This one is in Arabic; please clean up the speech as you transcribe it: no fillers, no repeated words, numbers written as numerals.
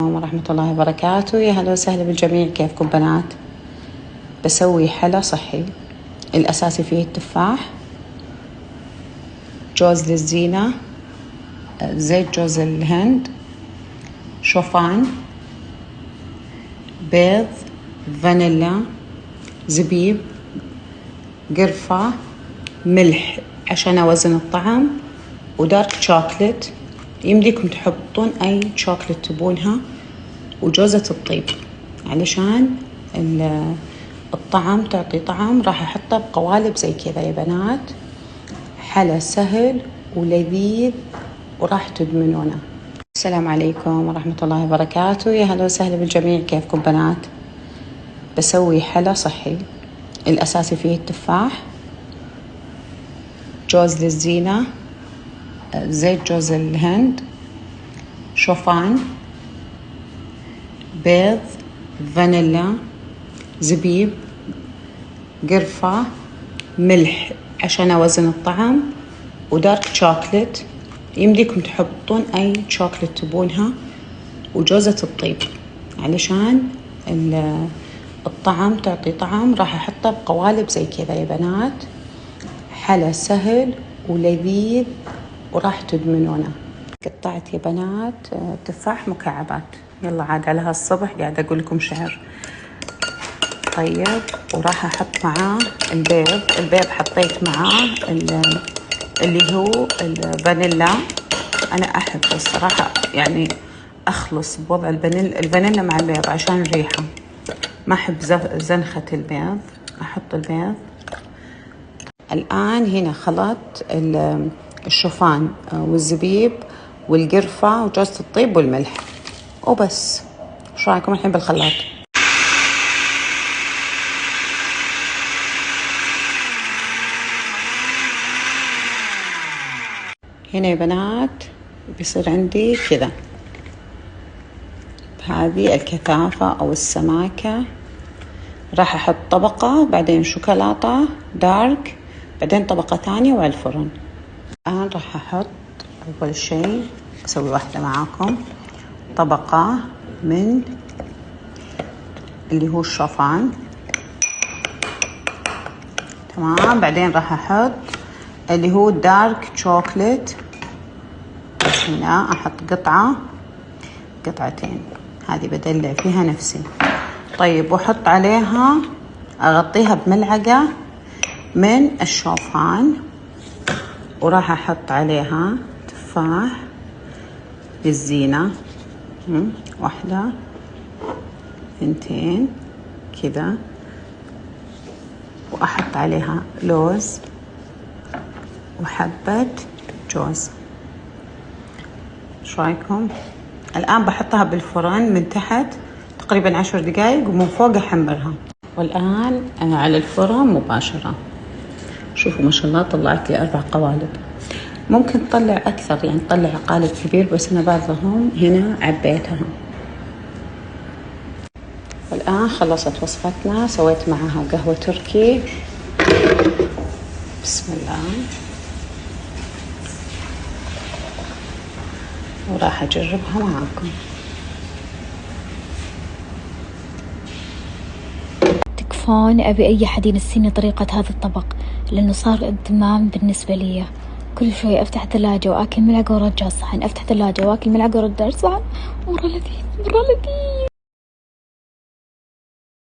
ورحمة الله وبركاته. يا هلا وسهلا بالجميع، كيفكم بنات؟ بسوي حلا صحي، الأساسي فيه التفاح، جوز للزينة، زيت جوز الهند، شوفان، بيض، فانيلا، زبيب، قرفة، ملح عشان أوزن الطعم، ودارك شوكلت، يمديكم تحطون أي شوكلت تبونها، وجوزة الطيب علشان الطعم، تعطي طعم. راح أحطه بقوالب زي كذا يا بنات. حلا سهل ولذيذ وراح تدمنونه. السلام عليكم ورحمة الله وبركاته. يا هلا وسهلا بالجميع، كيفكم بنات؟ بسوي حلا صحي، الأساسي فيه التفاح، جوز للزينة، زيت جوز الهند، شوفان، بيض، فانيلا، زبيب، قرفة، ملح عشان أوزن الطعم، ودارك شوكلت، يمديكم تحطون أي شوكلت تبونها، وجوزة الطيب علشان الطعم، تعطي طعم. راح أحطه بقوالب زي كذا يا بنات. حلا سهل ولذيذ وراح تدمنونه. قطعت يا بنات تفاح مكعبات. يلا عاد على هالصبح قاعدة أقول لكم شعر. طيب، وراح أحط معاه البيض حطيت معاه اللي هو الفانيلا. أنا أحب الصراحة يعني أخلص بوضع الفانيلا مع البيض عشان الريحة، ما أحب زنخة البيض. أحط البيض. الآن هنا خلطت الشوفان والزبيب والقرفة وجوزة الطيب والملح وبس. شو رأيكم الحين بالخلاط؟ هنا يا بنات بيصير عندي كذا، بهذه الكثافة أو السماكة. راح أحط طبقة، بعدين شوكولاتة دارك، بعدين طبقة ثانية وعلى الفرن. الآن راح أحط أول شيء، أسوي واحدة معاكم، طبقة من اللي هو الشوفان، تمام. بعدين راح أحط اللي هو دارك شوكليت، هنا أحط قطعتين، هذه بدلع فيها نفسي. طيب، وأحط عليها، أغطيها بملعقة من الشوفان، وراح أحط عليها تفاح للزينة، واحدة، ثنتين كذا، وأحط عليها لوز وحبة جوز. شو رايكم؟ الآن بحطها بالفرن من تحت تقريبا 10 دقايق، ومن فوق أحمرها. والآن على الفرن مباشرة. شوفوا ما شاء الله طلعت لي 4 قوالب. ممكن تطلع أكثر، يعني تطلع قالب كبير، بس أنا بعضهم هنا عبيتها. والآن خلصت وصفتنا، سويت معها قهوة تركي. بسم الله. وراح أجربها معاكم. تكفون أبي أي حد ينسيني طريقة هذا الطبق، لأنه صار إدمان بالنسبة لي. كل شوي أفتح ثلاجة وآكل ملعقة ورجع الصحن، أفتح ثلاجة وآكل ملعقة ورجع الصحن. مرة لذيذ، مرة لذيذ.